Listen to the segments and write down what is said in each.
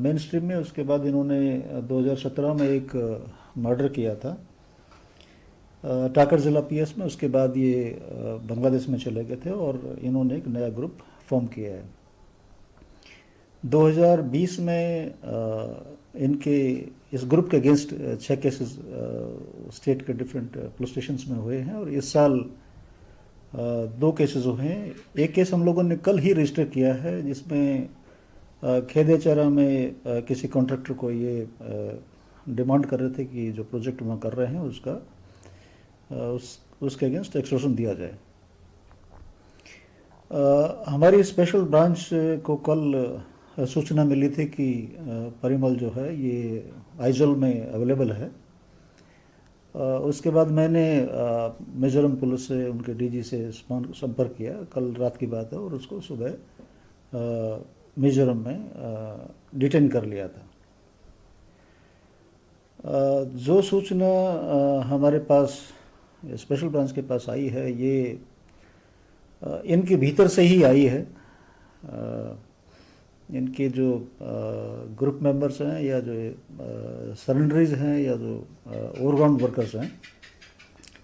Main stream में। उसके बाद इन्होंने 2017 में एक मर्डर किया था टाकर ज़िला पीएस में। उसके बाद ये बांग्लादेश में चले गए थे और इन्होंने एक नया ग्रुप फॉर्म किया है। 2020 में इनके इस ग्रुप के अगेंस्ट 6 केसेस स्टेट के डिफरेंट पुलिस स्टेशन में हुए हैं और इस साल 2 केसेस हुए हैं। एक केस हम लोगों ने कल ही रजिस्टर किया है जिसमें खेदेचारा में किसी कॉन्ट्रैक्टर को ये डिमांड कर रहे थे कि जो प्रोजेक्ट वहाँ कर रहे हैं उसका उसके अगेंस्ट एक्सटॉर्शन दिया जाए। हमारी स्पेशल ब्रांच को कल सूचना मिली थी कि परिमल जो है ये आइजोल में अवेलेबल है। उसके बाद मैंने मिजोरम पुलिस से उनके डीजी से संपर्क किया, कल रात की बात है, और उसको सुबह मिजोरम में डिटेन कर लिया था। जो सूचना हमारे पास स्पेशल ब्रांच के पास आई है ये इनके भीतर से ही आई है। इनके जो ग्रुप मेंबर्स हैं या जो सरेंडरीज हैं या जो ओवरग्राउंड वर्कर्स हैं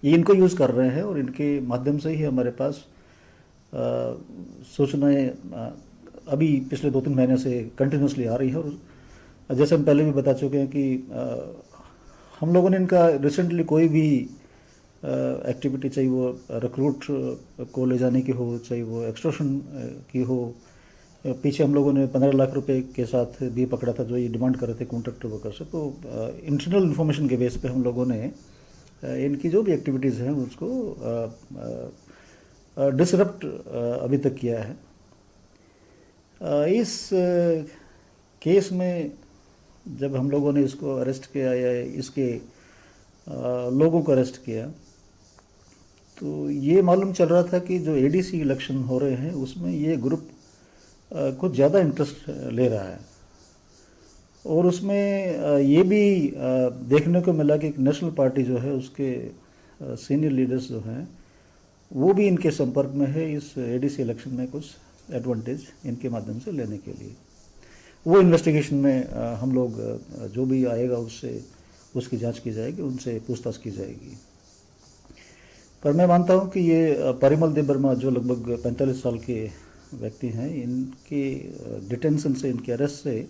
ये इनको यूज़ कर रहे हैं और इनके माध्यम से ही हमारे पास सूचनाएं अभी पिछले 2-3 महीने से कंटिन्यूसली आ रही है। और जैसे हम पहले भी बता चुके हैं कि हम लोगों ने इनका रिसेंटली कोई भी एक्टिविटी, चाहे वो रिक्रूट को ले जाने की हो, चाहे वो एक्सटॉर्शन की हो, पीछे हम लोगों ने 15 लाख रुपए के साथ भी पकड़ा था जो ये डिमांड कर रहे थे कॉन्ट्रैक्टर वर्कर से। तो इंटरनल इन्फॉर्मेशन के बेस पे हम लोगों ने इनकी जो भी एक्टिविटीज़ हैं उसको डिसरप्ट अभी तक किया है। इस केस में जब हम लोगों ने इसको अरेस्ट किया या इसके लोगों को अरेस्ट किया तो ये मालूम चल रहा था कि जो एडीसी इलेक्शन हो रहे हैं उसमें ये ग्रुप कुछ ज़्यादा इंटरेस्ट ले रहा है। और उसमें ये भी देखने को मिला कि एक नेशनल पार्टी जो है उसके सीनियर लीडर्स जो हैं वो भी इनके संपर्क में है इस एडीसी इलेक्शन में कुछ एडवांटेज इनके माध्यम से लेने के लिए। वो इन्वेस्टिगेशन में हम लोग जो भी आएगा उससे उसकी जांच की जाएगी, उनसे पूछताछ की जाएगी। पर मैं मानता हूं कि ये परिमल देबबर्मा जो लगभग 45 साल के व्यक्ति हैं, इनके डिटेंशन से, इनके अरेस्ट से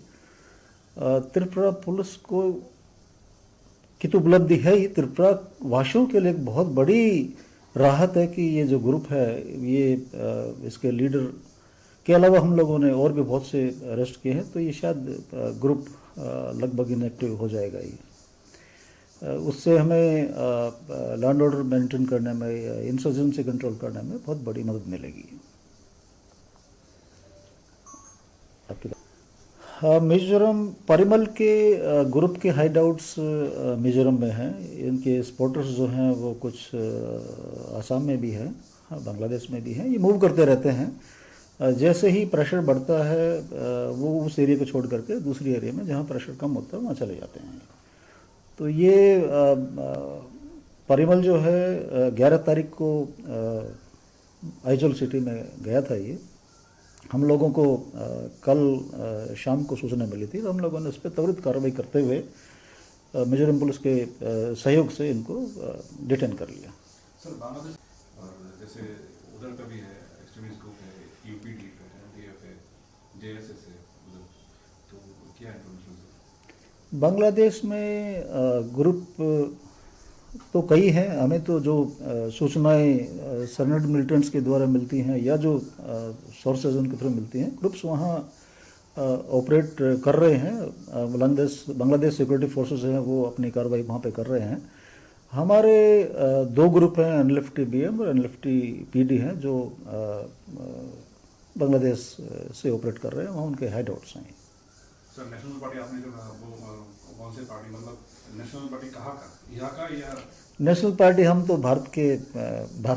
त्रिपुरा पुलिस को की तो उपलब्धि है ही, त्रिपुरा वासियों के लिए एक बहुत बड़ी राहत है कि ये जो ग्रुप है ये इसके लीडर के अलावा हम लोगों ने और भी बहुत से अरेस्ट किए हैं। तो ये शायद ग्रुप लगभग इनएक्टिव हो जाएगा ही। उससे हमें लैंड ऑर्डर मेंटेन करने में, इंसर्जेंसी कंट्रोल करने में बहुत बड़ी मदद मिलेगी। हाँ, मिजोरम परिमल के ग्रुप के हाइडआउट्स मिजोरम में हैं। इनके सपोर्टर्स जो हैं वो कुछ आसाम में भी हैं, हाँ बांग्लादेश में भी हैं। ये मूव करते रहते हैं। जैसे ही प्रेशर बढ़ता है वो उस एरिया को छोड़ करके दूसरी एरिया में जहाँ प्रेशर कम होता है वहाँ चले जाते हैं। तो ये परिमल जो है 11 तारीख को आइजोल सिटी में गया था। ये हम लोगों को कल शाम को सूचना मिली थी, तो हम लोगों ने उस पर त्वरित कार्रवाई करते हुए मिजोरम पुलिस के सहयोग से इनको डिटेन कर लिया। सर, बांग्लादेश और जैसे उधर का भी है, एक्सट्रीमिस्ट ग्रुप है, यूपीडी है, डीएफ है, जेएसएस है उधर, तो क्या इन्फॉर्मेशन सर? बांग्लादेश में ग्रुप तो कई हैं। हमें तो जो सूचनाएं सर्नेड मिलिटेंट्स के द्वारा मिलती हैं या जो सोर्सेज उनके थ्रू मिलती हैं, ग्रुप्स वहाँ ऑपरेट कर रहे हैं। बांग्लादेश सिक्योरिटी फोर्सेस हैं वो अपनी कार्रवाई वहाँ पे कर रहे हैं। हमारे 2 ग्रुप हैं, एनएलएफटी बीएम और एनएलएफटी पीडी हैं, जो बांग्लादेश से ऑपरेट कर रहे हैं। वहाँ उनके हेड आउट्स हैं। सर, नेशनल पार्टी आपने जो कहा वो कौन से पार्टी, मतलब नेशनल पार्टी कहाँ का, यहाँ का या? नेशनल पार्टी हम तो भारत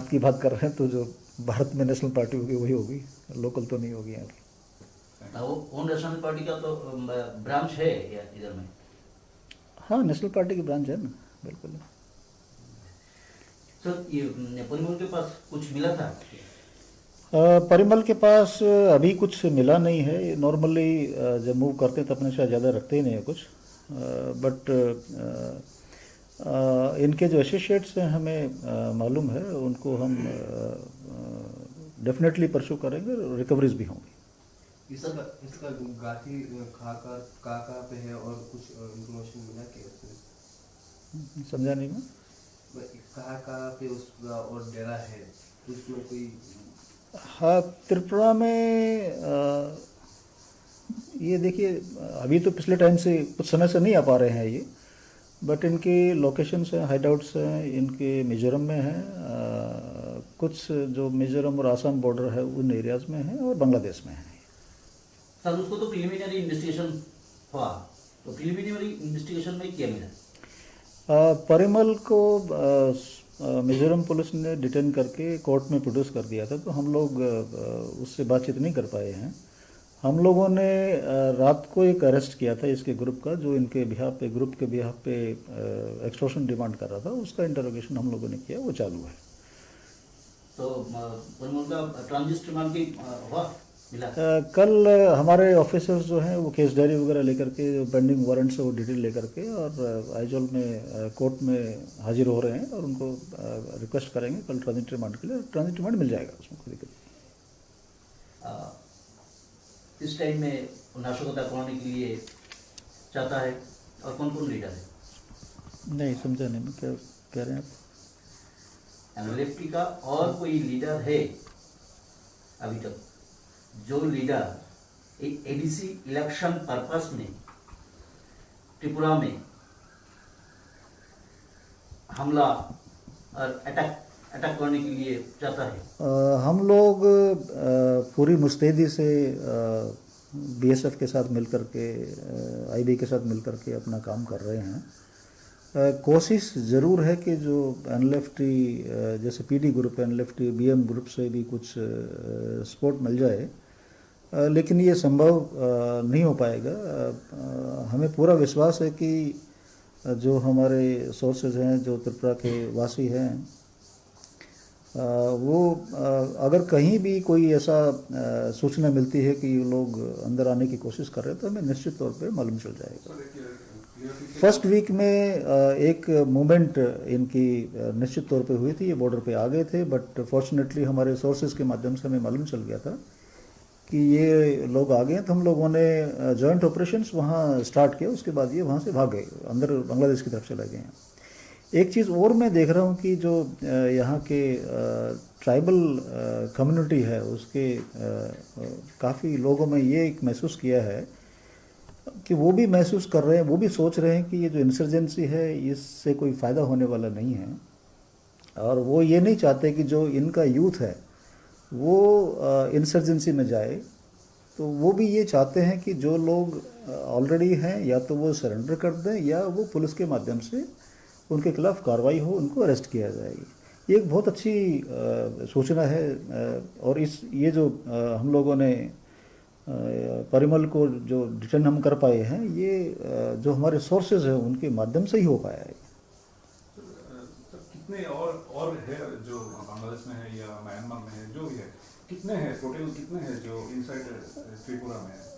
की बात कर रहे हैं, तो जो भारत में नेशनल पार्टी होगी वही होगी, लोकल तो नहीं होगी यहाँ की। वो नेशनल पार्टी का तो ब्रांच है या इधर में? हाँ, नेशनल पार्टी की ब्रांच है ना, बिल्कुल। सर, ये परिमल के पास कुछ मिला था? परिमल के पास अभी कुछ मिला नहीं है। नॉर्मली जब मूव करते हैं तो अपने साथ ज़्यादा रखते ही नहीं है कुछ, बट इनके जो एसोसिएट्स हैं हमें मालूम है, उनको हम डेफिनेटली परस्यू करेंगे, रिकवरीज भी होंगी। इसका गाठी कहाँ पे है और कुछ इंफॉर्मेशन मिला क्या? समझा नहीं मैं। कहाँ पे उसका और डेरा है, उसमें कोई? हाँ, त्रिपुरा में ये देखिए, अभी तो पिछले टाइम से कुछ समय से नहीं आ पा रहे हैं ये, बट इनके लोकेशंस हैं, हाइड आउट्स हैं, इनके मिजोरम में हैं, कुछ जो मिजोरम और आसाम बॉर्डर है उन एरियाज़ में हैं, और बांग्लादेश में हैं। सर उसको तो प्रिलिमिनरी इन्वेस्टिगेशन हुआ, तो प्रिलिमिनरी इन्वेस्टिगेशन में क्या मिला? परिमल को मिजोरम पुलिस ने डिटेन करके कोर्ट में प्रोड्यूस कर दिया था, तो हम लोग उससे बातचीत नहीं कर पाए हैं। हम लोगों ने रात को एक अरेस्ट किया था इसके ग्रुप का, जो इनके बिहाफ पे, ग्रुप के बिहाफ पे एक्सटॉर्शन डिमांड कर रहा था। उसका इंटरोगेशन हम लोगों ने किया, वो चालू है। तो परिमल का ट्रांजिट रिमांड की हुआ मिला? कल हमारे ऑफिसर्स जो हैं वो केस डायरी वगैरह लेकर के, जो पेंडिंग वारंट्स है वो डिटेल लेकर के, और आइजोल में कोर्ट में हाजिर हो रहे हैं, और उनको रिक्वेस्ट करेंगे कल ट्रांजिट रिमांड के लिए। ट्रांजिट रिमांड मिल जाएगा, उसमें कोई दिक्कत नहीं। इस टाइम में नाशकता करवाने के लिए चाहता है, और कौन कौन लीडर है? नहीं समझा नहीं मैं, क्या कह रहे हैं आप? एनएलएफटी का और कोई लीडर है अभी तक, जो लीडर एडीसी इलेक्शन पर्पस में त्रिपुरा में हमला और अटैक करने के लिए चाहता है? हम लोग पूरी मुस्तैदी से बीएसएफ के साथ मिलकर के, आईबी के साथ मिलकर के अपना काम कर रहे हैं। कोशिश ज़रूर है कि जो एनएलएफटी जैसे PD group, NLFT BM group से भी कुछ सपोर्ट मिल जाए, लेकिन ये संभव नहीं हो पाएगा। हमें पूरा विश्वास है कि जो हमारे सोर्सेज हैं, जो त्रिपुरा के वासी हैं, वो अगर कहीं भी कोई ऐसा सूचना मिलती है कि ये लोग अंदर आने की कोशिश कर रहे हैं, तो हमें निश्चित तौर पे मालूम चल जाएगा। फर्स्ट वीक में एक मूवमेंट इनकी निश्चित तौर पे हुई थी, ये बॉर्डर पे आ गए थे, बट फॉर्चुनेटली हमारे सोर्सेज के माध्यम से हमें मालूम चल गया था कि ये लोग आ गए हैं, तो हम लोगों ने जॉइंट ऑपरेशंस वहाँ स्टार्ट किया। उसके बाद ये वहाँ से भाग गए, अंदर बांग्लादेश की तरफ चले गए हैं। एक चीज़ और मैं देख रहा हूँ कि जो यहाँ के ट्राइबल कम्युनिटी है, उसके काफ़ी लोगों में ये एक महसूस किया है कि वो भी महसूस कर रहे हैं, वो भी सोच रहे हैं कि ये जो इंसर्जेंसी है इससे कोई फ़ायदा होने वाला नहीं है, और वो ये नहीं चाहते कि जो इनका यूथ है वो इंसर्जेंसी में जाए। तो वो भी ये चाहते हैं कि जो लोग ऑलरेडी हैं या तो वो सरेंडर कर दें, या वो पुलिस के माध्यम से उनके खिलाफ कार्रवाई हो, उनको अरेस्ट किया जाएगी। ये एक बहुत अच्छी सूचना है, और ये जो हम लोगों ने परिमल को जो डिटेन हम कर पाए हैं, ये जो हमारे सोर्सेज हैं उनके माध्यम से ही हो पाया है। कितने और है जो बांग्लादेश में है या म्यांमार में है, जो भी है, कितने हैं टोटल, कितने हैं जो इनसाइड त्रिपुरा में है?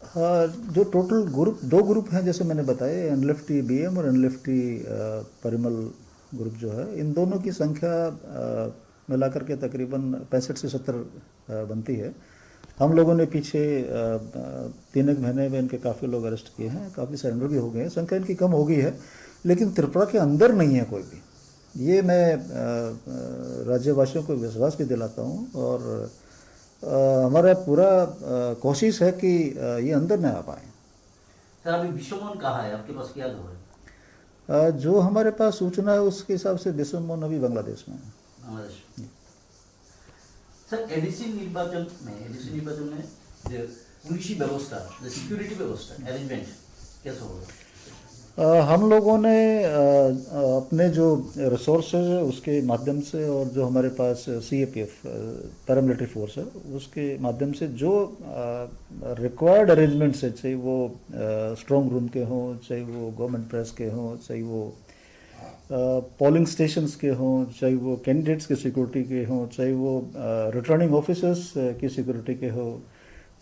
हाँ, जो टोटल ग्रुप, 2 ग्रुप हैं जैसे मैंने बताया, एनएलएफटी बीएम और एनएलएफटी परिमल ग्रुप जो है, इन दोनों की संख्या मिलाकर के तकरीबन 65 से 70 बनती है। हम लोगों ने पीछे 3 महीने में इनके काफ़ी लोग अरेस्ट किए हैं, काफ़ी सरेंडर भी हो गए हैं, संख्या इनकी कम हो गई है, लेकिन त्रिपुरा के अंदर नहीं है कोई भी। ये मैं राज्यवासियों को विश्वास भी दिलाता हूँ, और हमारा पूरा कोशिश है कि ये अंदर न आ पाए। सर अभी विश्वमोहन कहाँ है, आपके पास क्या खबर है? जो हमारे पास सूचना है उसके हिसाब से विश्वमोहन अभी बांग्लादेश में है। बांग्लादेश। सर एडीसी निर्वाचन में जो पुलिस व्यवस्था, जो सिक्योरिटी व्यवस्था अरेंजमेंट कैसे होगा? हम लोगों ने अपने जो रिसोर्सेज है उसके माध्यम से, और जो हमारे पास सीएपीएफ पैरामिलिट्री फोर्स है उसके माध्यम से जो रिक्वायर्ड अरेंजमेंट्स है, चाहे वो स्ट्रॉन्ग रूम के हों, चाहे वो गवर्नमेंट प्रेस के हों, चाहे वो पोलिंग स्टेशंस के हों, चाहे वो कैंडिडेट्स के सिक्योरिटी के हों, चाहे वो रिटर्निंग ऑफिसर्स की सिक्योरिटी के हो,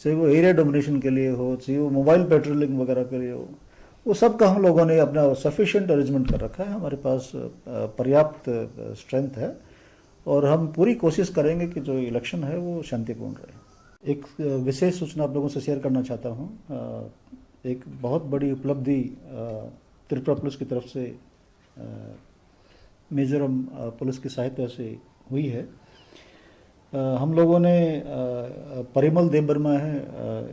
चाहे वो एरिया डोमिनेशन के लिए हो, चाहे वो मोबाइल पेट्रोलिंग वगैरह के लिए हो, वो सब का हम लोगों ने अपना सफिशिएंट अरेंजमेंट कर रखा है। हमारे पास पर्याप्त स्ट्रेंथ है और हम पूरी कोशिश करेंगे कि जो इलेक्शन है वो शांतिपूर्ण रहे। एक विशेष सूचना आप लोगों से शेयर करना चाहता हूँ। एक बहुत बड़ी उपलब्धि त्रिपुरा पुलिस की तरफ से मिजोरम पुलिस की सहायता से हुई है। हम लोगों ने परिमल देबबर्मा है,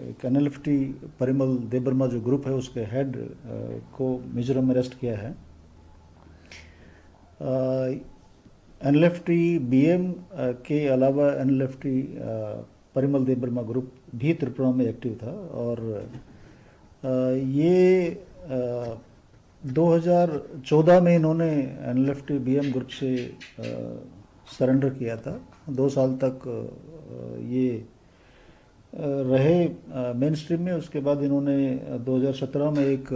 एक एनएलएफटी परिमल देबबर्मा जो ग्रुप है उसके हेड को मिजोरम में अरेस्ट किया है। एनएलएफटी बीएम के अलावा एनएलएफटी परिमल देबबर्मा ग्रुप भी त्रिपुरा में एक्टिव था और ये 2014 में इन्होंने एनएलएफटी बीएम ग्रुप से सरेंडर किया था। 2 साल तक ये रहे मेन स्ट्रीम में। उसके बाद इन्होंने 2017 में एक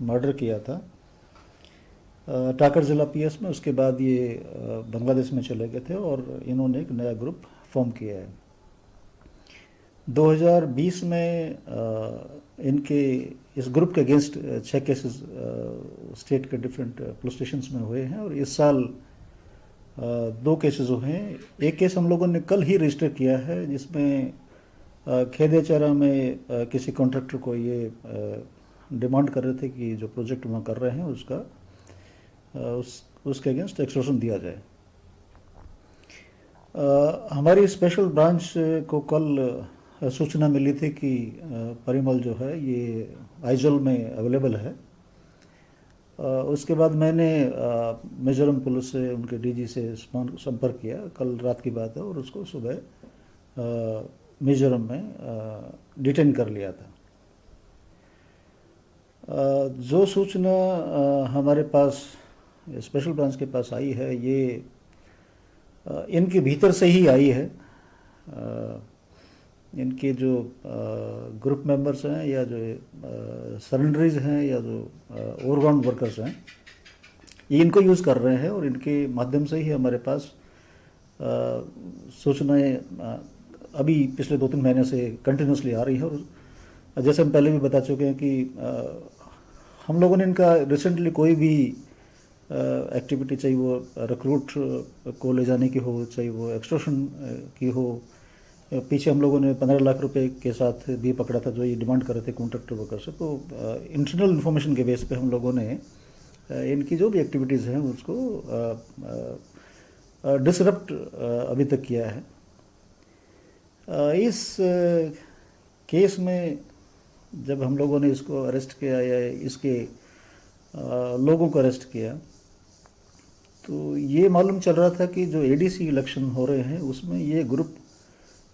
मर्डर किया था टाकर ज़िला पीएस में। उसके बाद ये बांग्लादेश में चले गए थे और इन्होंने एक नया ग्रुप फॉर्म किया है। 2020 में इनके इस ग्रुप के अगेंस्ट 6 केसेस स्टेट के डिफरेंट पुलिस स्टेशंस में हुए हैं और इस साल 2 केसेस हुए हैं। एक केस हम लोगों ने कल ही रजिस्टर किया है जिसमें खेदेचारा में किसी कॉन्ट्रैक्टर को ये डिमांड कर रहे थे कि जो प्रोजेक्ट वहाँ कर रहे हैं उसका उसके अगेंस्ट एक्सटॉर्शन दिया जाए। हमारी स्पेशल ब्रांच को कल सूचना मिली थी कि परिमल जो है ये आइजोल में अवेलेबल है। उसके बाद मैंने मिजोरम पुलिस से उनके डीजी से संपर्क किया, कल रात की बात है, और उसको सुबह मिजोरम में डिटेन कर लिया था। जो सूचना हमारे पास स्पेशल ब्रांच के पास आई है ये इनके भीतर से ही आई है। इनके जो ग्रुप मेंबर्स हैं या जो सरेंडरीज हैं या जो ओवरग्राउंड वर्कर्स हैं ये इनको यूज़ कर रहे हैं और इनके माध्यम से ही हमारे पास सूचनाएं अभी पिछले 2-3 महीने से कंटिन्यूसली आ रही है। और जैसे हम पहले भी बता चुके हैं कि हम लोगों ने इनका रिसेंटली कोई भी एक्टिविटी, चाहे वो रिक्रूट को ले जाने की हो, चाहे वो एक्सटॉर्शन की हो, पीछे हम लोगों ने 15 लाख रुपए के साथ भी पकड़ा था जो ये डिमांड कर रहे थे कॉन्ट्रैक्टर वर्कर से। तो इंटरनल इन्फॉर्मेशन के बेस पे हम लोगों ने इनकी जो भी एक्टिविटीज़ हैं उसको डिसरप्ट अभी तक किया है। इस केस में जब हम लोगों ने इसको अरेस्ट किया या इसके लोगों को अरेस्ट किया तो ये मालूम चल रहा था कि जो एडीसी इलेक्शन हो रहे हैं उसमें ये ग्रुप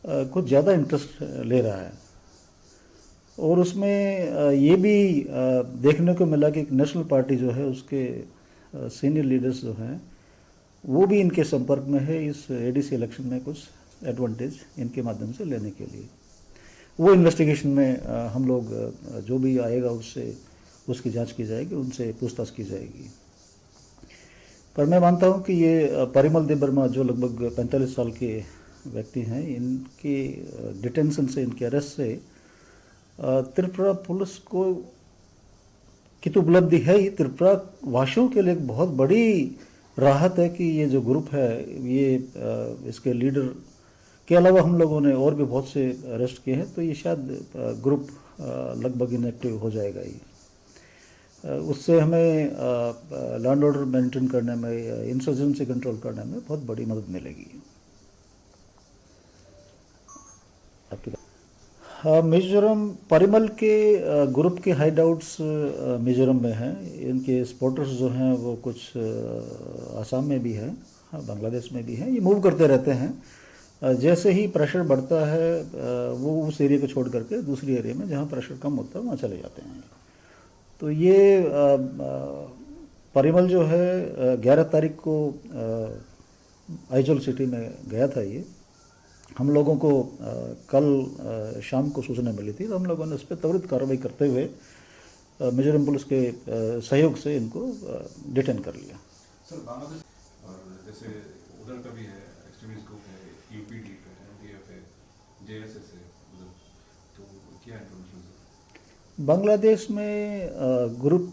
कुछ ज़्यादा इंटरेस्ट ले रहा है। और उसमें ये भी देखने को मिला कि एक नेशनल पार्टी जो है उसके सीनियर लीडर्स जो हैं वो भी इनके संपर्क में है इस एडीसी इलेक्शन में कुछ एडवांटेज इनके माध्यम से लेने के लिए। वो इन्वेस्टिगेशन में हम लोग जो भी आएगा उससे उसकी जांच की जाएगी, उनसे पूछताछ की जाएगी। पर मैं मानता हूं कि ये परिमल देबबर्मा जो लगभग 45 साल के व्यक्ति हैं, इनकी डिटेंशन से, इनके अरेस्ट से त्रिपुरा पुलिस को की तो उपलब्धि है ही, त्रिपुरा वासियों के लिए एक बहुत बड़ी राहत है कि ये जो ग्रुप है ये इसके लीडर के अलावा हम लोगों ने और भी बहुत से अरेस्ट किए हैं। तो ये शायद ग्रुप लगभग इनएक्टिव हो जाएगा ही। उससे हमें लॉ एंड ऑर्डर मेंटेन करने में, इंसर्जेंसी कंट्रोल करने में बहुत बड़ी मदद मिलेगी। हाँ, मिजोरम परिमल के ग्रुप के हाइडआउट्स मिजोरम में हैं। इनके सपोर्टर्स जो हैं वो कुछ आसाम में भी हैं, हाँ, बांग्लादेश में भी हैं। ये मूव करते रहते हैं। जैसे ही प्रेशर बढ़ता है वो उस एरिया को छोड़ करके दूसरी एरिया में जहाँ प्रेशर कम होता है वहाँ चले जाते हैं। तो ये परिमल जो है 11 तारीख को आइजोल सिटी में गया था। ये हम लोगों को कल शाम को सूचना मिली थी, तो हम लोगों ने उस पर त्वरित कार्रवाई करते हुए मिजोरम पुलिस के सहयोग से इनको डिटेन कर लिया। सर बांग्लादेश और जैसे उधर का भी है एक्सट्रीमिस्ट ग्रुप है यूपीडी है एनडीएफ है जेएसएस है उधर तो क्या इंफॉर्मेशन सर बांग्लादेश में ग्रुप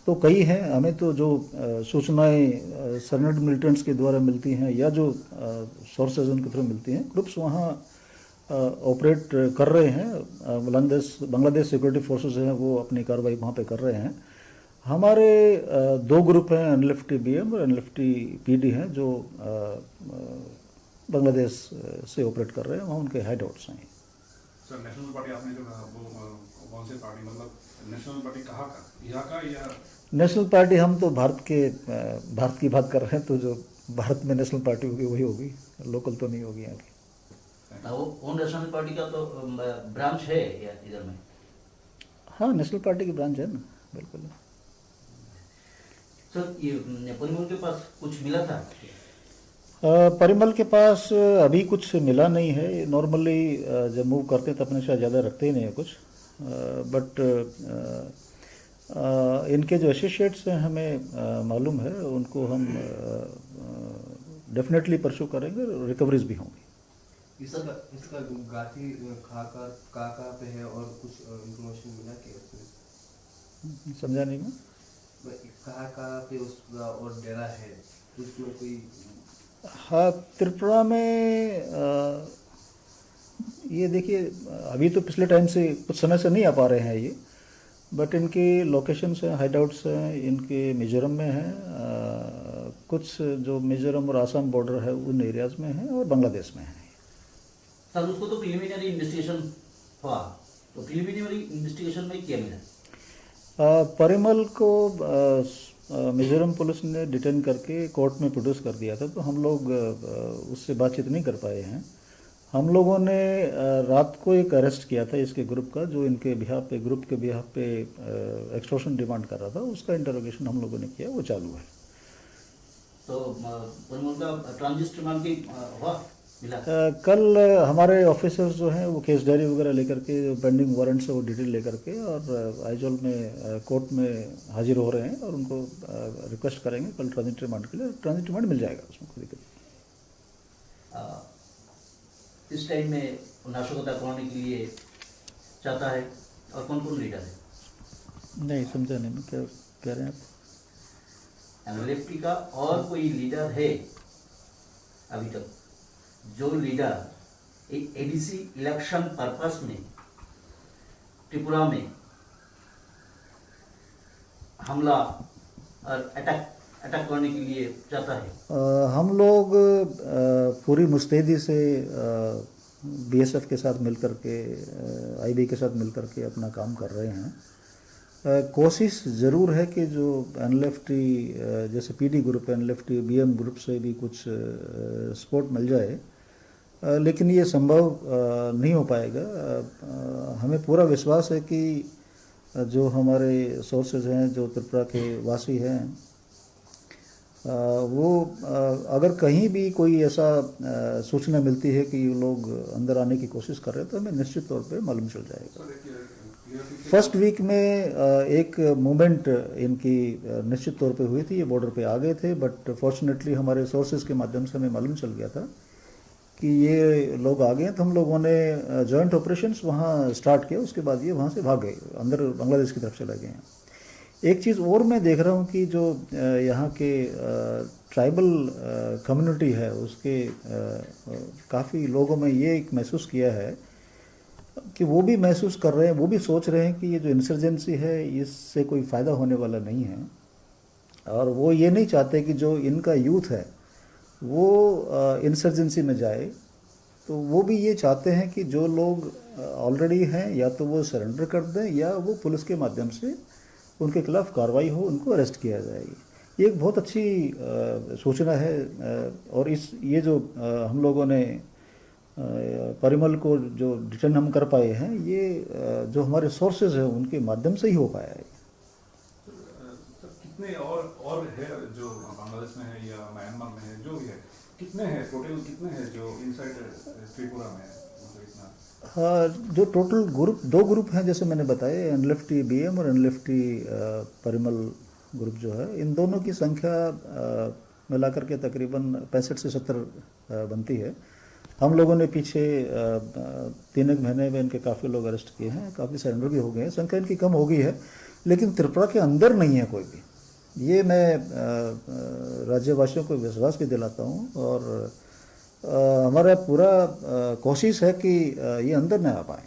तो कई हैं। हमें तो जो सूचनाएं सर्नेड मिलिटेंट्स के द्वारा मिलती हैं या जो सोर्सेज उनके थ्रू मिलती हैं, ग्रुप्स वहाँ ऑपरेट कर रहे हैं। बांग्लादेश सिक्योरिटी फोर्सेस हैं, वो अपनी कार्रवाई वहाँ पे कर रहे हैं। हमारे दो ग्रुप हैं, एनएलएफटी बीएम और एनएलएफटी पीडी हैं, जो बांग्लादेश से ऑपरेट कर रहे हैं। वहाँ उनके हेड आउट्स हैं। सर नेशनल पार्टी आपने जो कहा वो कौन से पार्टी मतलब नेशनल पार्टी कहाँ का यहाँ का या नेशनल पार्टी, हम तो भारत की बात कर रहे हैं, तो जो भारत में नेशनल पार्टी होगी वही होगी, लोकल तो नहीं होगी यहाँ की। वो नेशनल पार्टी का तो ब्रांच है या इधर में? हाँ, नेशनल पार्टी की ब्रांच है ना, बिल्कुल। सर ये परिमल के पास कुछ मिला था? परिमल के पास अभी कुछ मिला नहीं है। नॉर्मली जब मूव करते हैं तो अपने साथ ज़्यादा रखते ही नहीं है कुछ, बट इनके जो एसोसिएट्स हैं हमें मालूम है, उनको हम डेफिनेटली परस्यू करेंगे, रिकवरीज भी होंगी। इसका गाती खाकर कहाँ पे है और कुछ इंफॉर्मेशन मिला क्या? समझा नहीं मैं। कहाँ पे उसका और डेरा है, उसमें कोई? हाँ, त्रिपुरा में ये देखिए, अभी तो पिछले टाइम से कुछ समय से नहीं आ पा रहे हैं ये, बट इनके लोकेशंस हैं, हाइड आउट्स हैं, इनके मिजोरम में हैं, कुछ जो मिजोरम और आसाम बॉर्डर है उन एरियाज़ में हैं, और बांग्लादेश में हैं। सर उसको तो प्रिलिमिनरी इन्वेस्टिगेशन हुआ, तो प्रिलिमिनरी इन्वेस्टिगेशन में क्या मिला? परिमल को मिजोरम पुलिस ने डिटेन करके कोर्ट में प्रोड्यूस कर दिया था, तो हम लोग उससे बातचीत नहीं कर पाए हैं। हम लोगों ने रात को एक अरेस्ट किया था इसके ग्रुप का, जो इनके ग्रुप के बिहाफ पे एक्सटॉर्शन डिमांड कर रहा था। उसका इंटरोगेशन हम लोगों ने किया, वो चालू है। तो परिमल का ट्रांजिट रिमांड की हुआ मिला? कल हमारे ऑफिसर्स जो हैं वो केस डायरी वगैरह लेकर के, जो पेंडिंग वारंट है वो डिटेल लेकर के, और आइजोल में कोर्ट में हाजिर हो रहे हैं, और उनको रिक्वेस्ट करेंगे कल ट्रांजिट रिमांड के लिए। ट्रांजिट रिमांड मिल जाएगा, उसमें कोई दिक्कत नहीं। इस टाइम में नाशकता करने के लिए चाहता है, और कौन कौन लीडर है? नहीं समझा नहीं मैं, क्या कह रहे हैं आप? एनएलएफटी का और कोई लीडर है अभी तक, जो लीडर एक एडीसी इलेक्शन पर्पस में त्रिपुरा में हमला और अटैक करने के लिए चाहता है? हम लोग पूरी मुस्तैदी से बीएसएफ के साथ मिलकर के, आईबी के साथ मिलकर के अपना काम कर रहे हैं। कोशिश ज़रूर है कि जो एनएलएफटी जैसे PD group, NLFT BM group से भी कुछ सपोर्ट मिल जाए, लेकिन ये संभव नहीं हो पाएगा। हमें पूरा विश्वास है कि जो हमारे सोर्सेज हैं, जो त्रिपुरा के वासी हैं, वो अगर कहीं भी कोई ऐसा सूचना मिलती है कि ये लोग अंदर आने की कोशिश कर रहे हैं, तो हमें निश्चित तौर पे मालूम चल जाएगा। फर्स्ट वीक में एक मूवमेंट इनकी निश्चित तौर पे हुई थी, ये बॉर्डर पे आ गए थे, बट फॉर्चुनेटली हमारे सोर्सेज के माध्यम से हमें मालूम चल गया था कि ये लोग आ गए हैं, तो हम लोगों ने जॉइंट ऑपरेशंस वहाँ स्टार्ट किया। उसके बाद ये वहाँ से भाग गए, अंदर बांग्लादेश की तरफ चले गए हैं। एक चीज़ और मैं देख रहा हूँ कि जो यहाँ के ट्राइबल कम्युनिटी है, उसके काफ़ी लोगों में ये एक महसूस किया है कि वो भी महसूस कर रहे हैं, वो भी सोच रहे हैं कि ये जो इंसर्जेंसी है इससे कोई फ़ायदा होने वाला नहीं है, और वो ये नहीं चाहते कि जो इनका यूथ है वो इंसर्जेंसी में जाए। तो वो भी ये चाहते हैं कि जो लोग ऑलरेडी हैं या तो वो सरेंडर कर दें, या वो पुलिस के माध्यम से उनके खिलाफ कार्रवाई हो, उनको अरेस्ट किया जाएगी। ये एक बहुत अच्छी सूचना है। और ये जो हम लोगों ने परिमल को जो डिटेन हम कर पाए हैं, ये जो हमारे सोर्सेज हैं उनके माध्यम से ही हो पाया है। कितने और है जो बांग्लादेश में है या म्यांमार में है, जो भी है, कितने हैं टोटल, कितने हैं जो इनसाइड त्रिपुरा में है? हाँ, जो टोटल ग्रुप, दो ग्रुप हैं जैसे मैंने बताया, एनएलएफटी बीएम और एनएलएफटी परिमल ग्रुप जो है, इन दोनों की संख्या मिलाकर के तकरीबन 65 से 70 बनती है। हम लोगों ने पीछे 3 एक महीने में इनके काफ़ी लोग अरेस्ट किए हैं, काफ़ी सरेंडर भी हो गए हैं, संख्या इनकी कम हो गई है, लेकिन त्रिपुरा के अंदर नहीं है कोई भी। ये मैं राज्यवासियों को विश्वास भी दिलाता हूँ, और हमारा पूरा कोशिश है कि ये अंदर न आ पाए।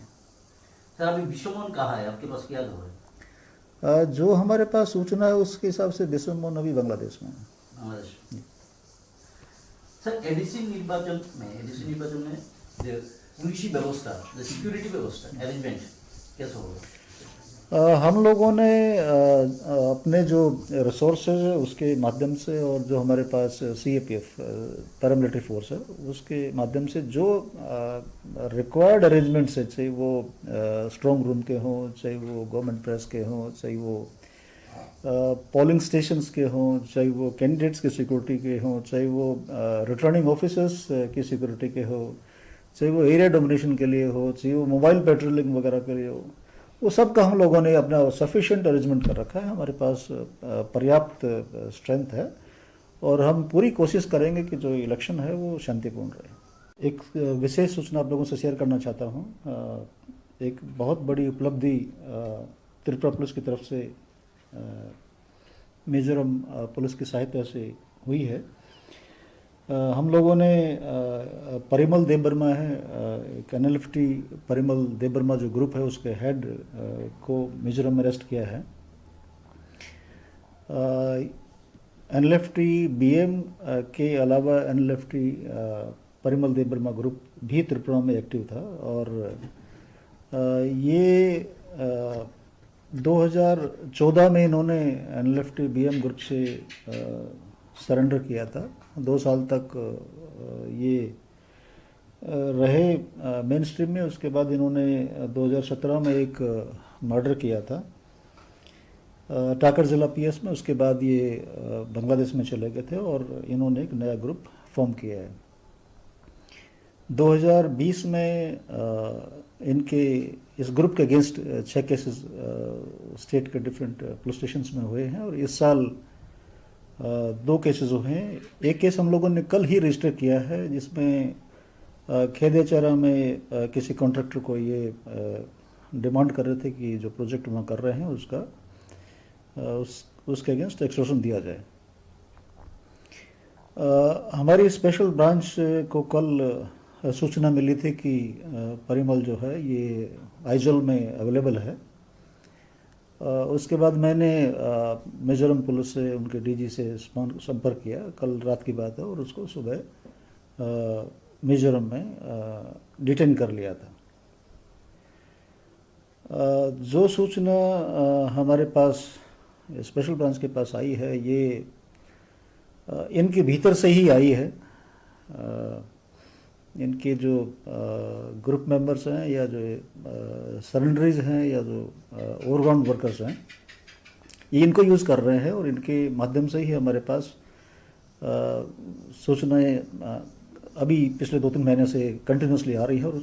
सर अभी विश्वमोहन कहाँ है, आपके पास क्या खबर है? जो हमारे पास सूचना है उसके हिसाब से विश्वमोहन अभी बांग्लादेश में है। बांग्लादेश। सर एडीसी निर्वाचन में जो पुलिसी व्यवस्था, जो सिक्योरिटी व्यवस्था अरेंजमेंट कैसे होगा? हम लोगों ने अपने जो रिसोर्सेज है उसके माध्यम से, और जो हमारे पास CAPF पैरामिलिट्री फोर्स है उसके माध्यम से जो रिक्वायर्ड अरेंजमेंट्स है, चाहे वो स्ट्रॉन्ग रूम के हों, चाहे वो गवर्नमेंट प्रेस के हों, चाहे वो पोलिंग स्टेशंस के हों, चाहे वो कैंडिडेट्स के सिक्योरिटी के हों, चाहे वो रिटर्निंग ऑफिसर्स की सिक्योरिटी के हो, चाहे वो एरिया डोमिनेशन के लिए हो, चाहे वो मोबाइल पेट्रोलिंग वगैरह के लिए हो, वो सब का हम लोगों ने अपना सफिशिएंट अरेंजमेंट कर रखा है। हमारे पास पर्याप्त स्ट्रेंथ है, और हम पूरी कोशिश करेंगे कि जो इलेक्शन है वो शांतिपूर्ण रहे। एक विशेष सूचना आप लोगों से शेयर करना चाहता हूँ। एक बहुत बड़ी उपलब्धि त्रिपुरा पुलिस की तरफ से मिजोरम पुलिस की सहायता से हुई है। हम लोगों ने परिमल देबबर्मा है, एक NLFT परिमल देबबर्मा जो ग्रुप है उसके हेड को मिजोरम में अरेस्ट किया है। NLFT BM के अलावा NLFT परिमल देबबर्मा ग्रुप भी त्रिपुरा में एक्टिव था, और ये 2014 में इन्होंने NLFT BM ग्रुप से सरेंडर किया था। 2 साल तक ये रहे मेन स्ट्रीम में। उसके बाद इन्होंने 2017 में एक मर्डर किया था टाकर ज़िला PS में। उसके बाद ये बांग्लादेश में चले गए थे, और इन्होंने एक नया ग्रुप फॉर्म किया है। 2020 में इनके इस ग्रुप के अगेंस्ट 6 केसेस स्टेट के डिफरेंट पुलिस स्टेशंस में हुए हैं, और इस साल 2 केसेस हुए हैं। एक केस हम लोगों ने कल ही रजिस्टर किया है, जिसमें खेदेचारा में किसी कॉन्ट्रैक्टर को ये डिमांड कर रहे थे कि जो प्रोजेक्ट वहाँ कर रहे हैं उसका उसके अगेंस्ट एक्सटॉर्शन दिया जाए। हमारी स्पेशल ब्रांच को कल सूचना मिली थी कि परिमल जो है ये आइजोल में अवेलेबल है। उसके बाद मैंने मिजोरम पुलिस से, उनके DG से संपर्क किया, कल रात की बात है, और उसको सुबह मिजोरम में डिटेन कर लिया था। जो सूचना हमारे पास स्पेशल ब्रांच के पास आई है, ये इनके भीतर से ही आई है। इनके जो ग्रुप मेंबर्स हैं, या जो सरेंडरीज हैं, या जो ओवरग्राउंड वर्कर्स हैं, ये इनको यूज़ कर रहे हैं, और इनके माध्यम से ही हमारे पास सूचनाएं अभी पिछले 2-3 महीने से कंटिन्यूसली आ रही है। और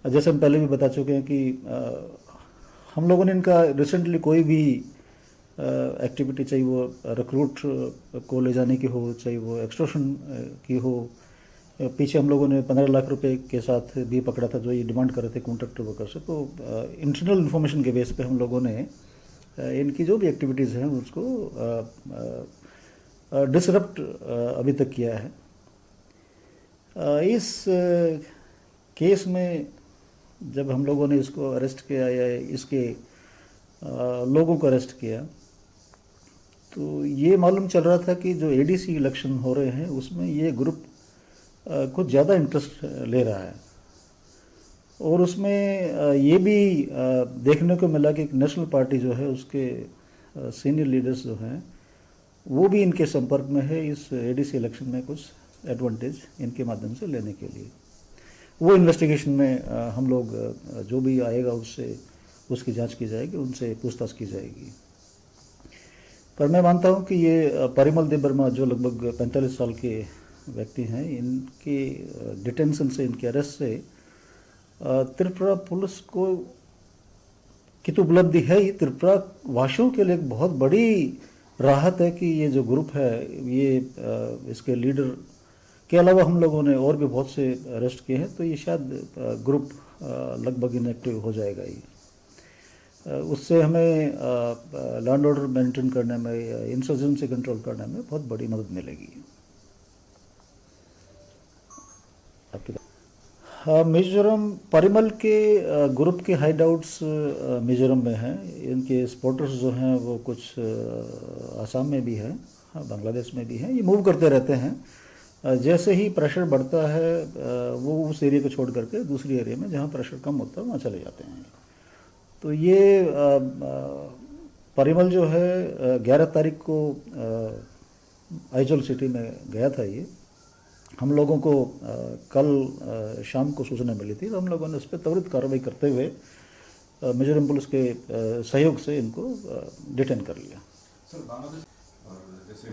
जैसे हम पहले भी बता चुके हैं कि हम लोगों ने इनका रिसेंटली कोई भी एक्टिविटी, चाहे वो रिक्रूट को ले जाने की हो, चाहे वो एक्सटॉर्शन की हो, पीछे हम लोगों ने 15 लाख रुपए के साथ भी पकड़ा था, जो ये डिमांड कर रहे थे कॉन्ट्रैक्टर वर्कर से। तो इंटरनल इन्फॉर्मेशन के बेस पे हम लोगों ने इनकी जो भी एक्टिविटीज़ हैं उसको डिसरप्ट अभी तक किया है। इस केस में जब हम लोगों ने इसको अरेस्ट किया, या इसके लोगों को अरेस्ट किया, तो ये मालूम चल रहा था कि जो ADC इलेक्शन हो रहे हैं उसमें ये ग्रुप कुछ ज़्यादा इंटरेस्ट ले रहा है। और उसमें ये भी देखने को मिला कि एक नेशनल पार्टी जो है उसके सीनियर लीडर्स जो हैं वो भी इनके संपर्क में है, इस ADC इलेक्शन में कुछ एडवांटेज इनके माध्यम से लेने के लिए। वो इन्वेस्टिगेशन में हम लोग जो भी आएगा उससे उसकी जांच की जाएगी, उनसे पूछताछ की जाएगी। पर मैं मानता हूं कि ये परिमल देबबर्मा जो लगभग 45 साल के व्यक्ति हैं, इनके डिटेंशन से, इनके अरेस्ट से त्रिपुरा पुलिस को की तो उपलब्धि है ही, त्रिपुरा वासियों के लिए एक बहुत बड़ी राहत है कि ये जो ग्रुप है ये इसके लीडर के अलावा हम लोगों ने और भी बहुत से अरेस्ट किए हैं, तो ये शायद ग्रुप लगभग इनएक्टिव हो जाएगा ये। उससे हमें लैंड ऑर्डर मेंटेन करने में, इंसर्जेंसी कंट्रोल करने में बहुत बड़ी मदद मिलेगी। हाँ, मिजोरम परिमल के ग्रुप के हाइड आउट्स मिजोरम में हैं। इनके सपोर्टर्स जो हैं वो कुछ आसाम में भी हैं, हाँ बांग्लादेश में भी हैं। ये मूव करते रहते हैं। जैसे ही प्रेशर बढ़ता है वो उस एरिया को छोड़ करके दूसरी एरिया में जहाँ प्रेशर कम होता है वहाँ चले जाते हैं। तो ये परिमल जो है 11 तारीख को आइजोल सिटी में गया था। ये हम लोगों को कल शाम को सूचना मिली थी, तो हम लोगों ने उस पर त्वरित कार्रवाई करते हुए मिजोरम पुलिस के सहयोग से इनको डिटेन कर लिया। सर बांग्लादेश और जैसे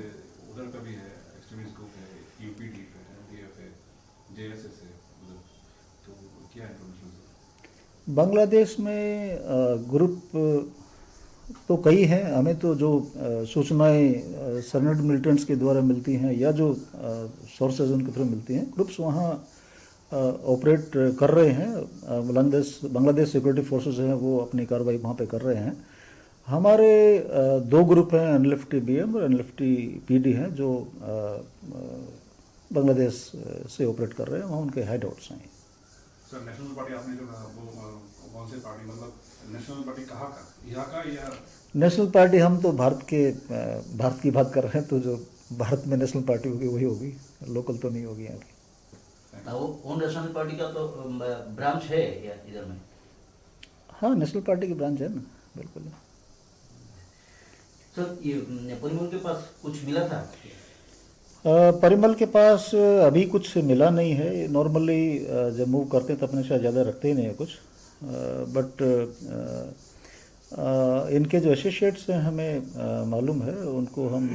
उधर का भी है एक्सट्रीमिस्ट ग्रुप है, यूपीडी है, डीएफ है, जेएसएस है उधर, तो क्या इन्फॉर्मेशन सर? बांग्लादेश में ग्रुप तो कई हैं। हमें तो जो सूचनाएं सर्नेड मिलिटेंट्स के द्वारा मिलती हैं या जो सोर्सेज उनके थ्रू मिलती हैं, ग्रुप्स वहाँ ऑपरेट कर रहे हैं। बांग्लादेश सिक्योरिटी फोर्सेस हैं वो अपनी कार्रवाई वहाँ पे कर रहे हैं। हमारे 2 ग्रुप हैं, एनएलएफटी बीएम और एनएलएफटी पीडी हैं, जो बांग्लादेश से ऑपरेट कर रहे हैं। वहाँ उनके हाइड आउट्स हैं। सर नेशनल पार्टी आपने जो कहा वो कौन से पार्टी, मतलब नेशनल पार्टी कहाँ का, यहाँ का या? नेशनल पार्टी हम तो भारत की बात कर रहे हैं, तो जो भारत में नेशनल पार्टी होगी वही होगी, लोकल तो नहीं होगी यहाँ की। वो नेशनल पार्टी का तो ब्रांच है या इधर में? हाँ, नेशनल पार्टी की ब्रांच है ना, बिल्कुल। सर ये परिमल के पास कुछ मिला था? परिमल के पास अभी कुछ मिला नहीं है। नॉर्मली जब मूव करते हैं तो अपने साथ ज़्यादा रखते ही नहीं है कुछ, बट इनके जो एसोसिएट्स हैं हमें मालूम है, उनको हम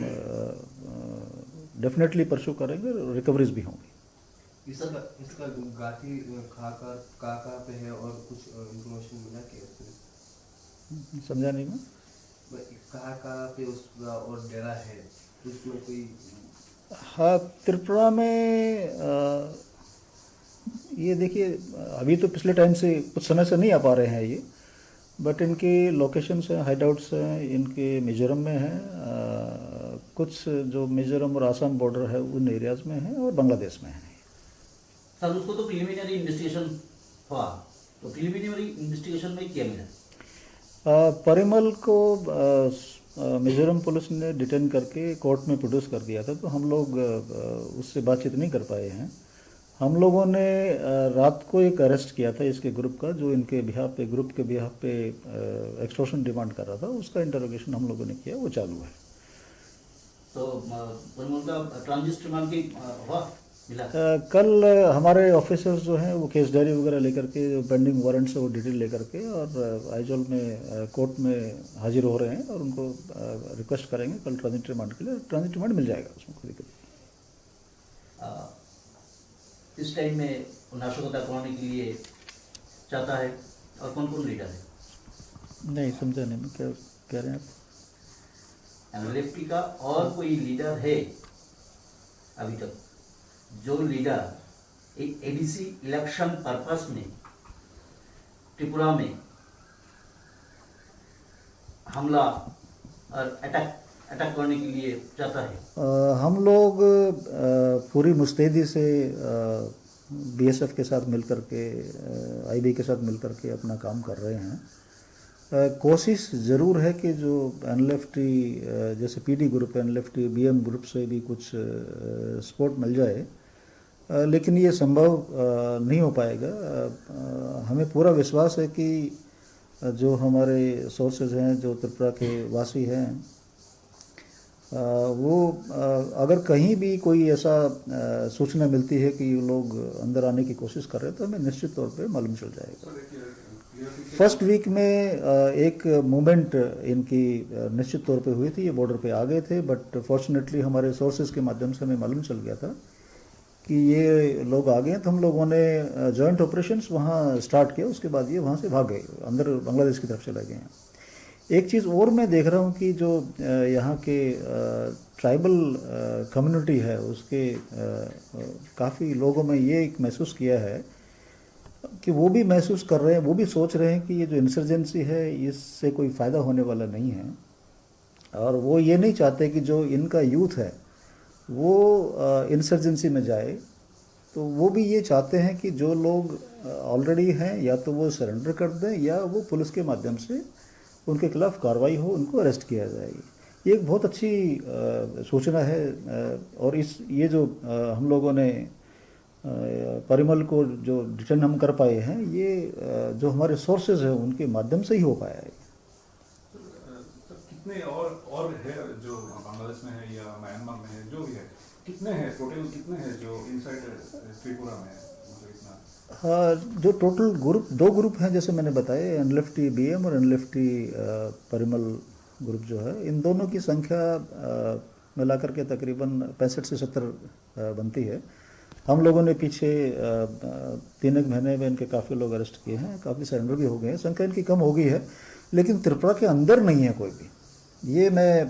डेफिनेटली परस्यू करेंगे, रिकवरीज भी होंगी। इसका गाती कहाँ पे है और कुछ इन्फॉर्मेशन मिला क्या? समझा नहीं मैं। कहाँ पे उसका और डेरा है, उसमें कोई? हाँ, त्रिपुरा में ये देखिए अभी तो पिछले टाइम से कुछ समय से नहीं आ पा रहे हैं ये, बट इनके लोकेशंस हैं, हाइड आउट्स हैं, इनके मिजोरम में हैं, कुछ जो मिजोरम और आसाम बॉर्डर है उन एरियाज़ में हैं, और बांग्लादेश में हैं। सर उसको तो प्रिलिमिनरी इन्वेस्टिगेशन हुआ, तो प्रिलिमिनरी इन्वेस्टिगेशन में क्या मिला? परिमल को मिजोरम पुलिस ने डिटेन करके कोर्ट में प्रोड्यूस कर दिया था, तो हम लोग उससे बातचीत नहीं कर पाए हैं। हम लोगों ने रात को एक अरेस्ट किया था इसके ग्रुप का, जो इनके बिहाफ पे, ग्रुप के बिहाफ पे एक्सटॉर्शन डिमांड कर रहा था। उसका इंटरोगेशन हम लोगों ने किया, वो चालू है। तो परिमल का ट्रांजिट रिमांड की हुआ मिला? कल हमारे ऑफिसर्स जो हैं वो केस डायरी वगैरह लेकर के, जो पेंडिंग वारंट्स है वो डिटेल लेकर के, और आइजोल में कोर्ट में हाजिर हो रहे हैं, और उनको रिक्वेस्ट करेंगे कल ट्रांजिट रिमांड के लिए। ट्रांजिट रिमांड मिल जाएगा, उसमें कोई दिक्कत नहीं। इस टाइम में नाशकता करवाने के लिए चाहता है, और कौन कौन लीडर है? नहीं समझा नहीं मैं, क्या कह रहे हैं आप? एनएलएफटी का और कोई लीडर है अभी तक, जो लीडर एक एडीसी इलेक्शन पर्पस में त्रिपुरा में हमला और अटैक करने के लिए चाहता है? हम लोग पूरी मुस्तैदी से बीएसएफ के साथ मिलकर के, आईबी के साथ मिलकर के अपना काम कर रहे हैं। कोशिश ज़रूर है कि जो एनएलएफटी जैसे पीडी ग्रुप है, एनएलएफटी बीएम ग्रुप से भी कुछ सपोर्ट मिल जाए, लेकिन ये संभव नहीं हो पाएगा। हमें पूरा विश्वास है कि जो हमारे सोर्सेज हैं, जो त्रिपुरा के वासी हैं, वो अगर कहीं भी कोई ऐसा सूचना मिलती है कि ये लोग अंदर आने की कोशिश कर रहे हैं, तो हमें निश्चित तौर पे मालूम चल जाएगा। फर्स्ट वीक में एक मूवमेंट इनकी निश्चित तौर पे हुई थी, ये बॉर्डर पे आ गए थे, बट फॉर्चुनेटली हमारे सोर्सेज के माध्यम से हमें मालूम चल गया था कि ये लोग आ गए हैं, तो हम लोगों ने जॉइंट ऑपरेशंस वहाँ स्टार्ट किया। उसके बाद ये वहाँ से भाग गए, अंदर बांग्लादेश की तरफ चले गए हैं। एक चीज़ और मैं देख रहा हूँ कि जो यहाँ के ट्राइबल कम्युनिटी है उसके काफ़ी लोगों में ये एक महसूस किया है कि वो भी महसूस कर रहे हैं, वो भी सोच रहे हैं कि ये जो इंसर्जेंसी है इससे कोई फ़ायदा होने वाला नहीं है, और वो ये नहीं चाहते कि जो इनका यूथ है वो इंसर्जेंसी में जाए। तो वो भी ये चाहते हैं कि जो लोग ऑलरेडी हैं या तो वो सरेंडर कर दें या वो पुलिस के माध्यम से उनके खिलाफ कार्रवाई हो, उनको अरेस्ट किया जाए। ये एक बहुत अच्छी सूचना है। और इस ये जो हम लोगों ने परिमल को जो डिटेन हम कर पाए हैं, ये जो हमारे सोर्सेज हैं उनके माध्यम से ही हो पाया है। सर कितने और है जो बांग्लादेश में है या म्यांमार में है, जो भी है, कितने हैं टोटल, कितने हैं जो इनसाइड त्रिपुरा में है, मतलब इतना? हाँ, जो टोटल ग्रुप, दो ग्रुप हैं जैसे मैंने बताया, एनलेफ्टी बीएम और एनलेफ्टी परिमल ग्रुप जो है, इन दोनों की संख्या मिलाकर के तकरीबन 65 से 70 बनती है। हम लोगों ने पीछे 3 महीने में इनके काफ़ी लोग अरेस्ट किए हैं, काफ़ी सरेंडर भी हो गए हैं, संख्या इनकी कम हो गई है, लेकिन त्रिपुरा के अंदर नहीं है कोई भी। ये मैं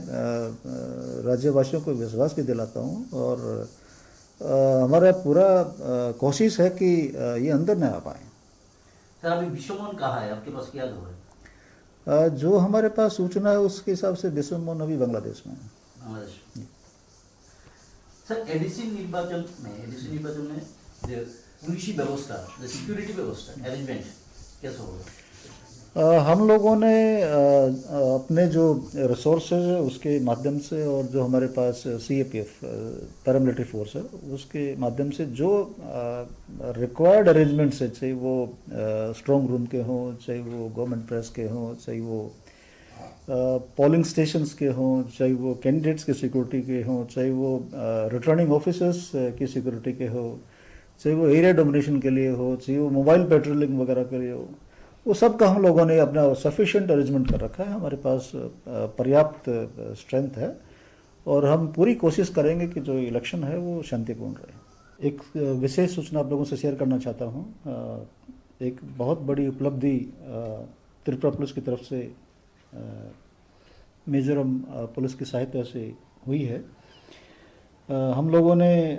राज्यवासियों को विश्वास भी दिलाता हूँ, और हमारा पूरा कोशिश है कि ये अंदर न आ पाए। सर अभी विश्वमोहन कहाँ है, आपके पास क्या खबर है? जो हमारे पास सूचना है उसके हिसाब से विश्वमोहन अभी बांग्लादेश में है। बांग्लादेश में। सर एडीसी निर्वाचन में जो पुलिसी व्यवस्था, जो सिक्योरिटी व्यवस्था अरेंजमेंट कैसा होगा? हम लोगों ने अपने जो रिसोर्सेज है उसके माध्यम से, और जो हमारे पास सीएपीएफ पैरामिलिट्री फोर्स है उसके माध्यम से जो रिक्वायर्ड अरेंजमेंट्स है, चाहे वो स्ट्रॉन्ग रूम के हों, चाहे वो गवर्नमेंट प्रेस के हों, चाहे वो पोलिंग स्टेशंस के हों, चाहे वो कैंडिडेट्स के सिक्योरिटी के हों, चाहे वो रिटर्निंग ऑफिसर्स की सिक्योरिटी के हो, चाहे वो एरिया डोमिनेशन के लिए हो, चाहे वो मोबाइल पेट्रोलिंग वगैरह के लिए हो, वो सब का हम लोगों ने अपना सफिशिएंट अरेंजमेंट कर रखा है। हमारे पास पर्याप्त स्ट्रेंथ है, और हम पूरी कोशिश करेंगे कि जो इलेक्शन है वो शांतिपूर्ण रहे। एक विशेष सूचना आप लोगों से शेयर करना चाहता हूँ। एक बहुत बड़ी उपलब्धि त्रिपुरा पुलिस की तरफ से मिजोरम पुलिस की सहायता से हुई है। हम लोगों ने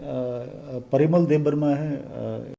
परिमल देवबर्मा है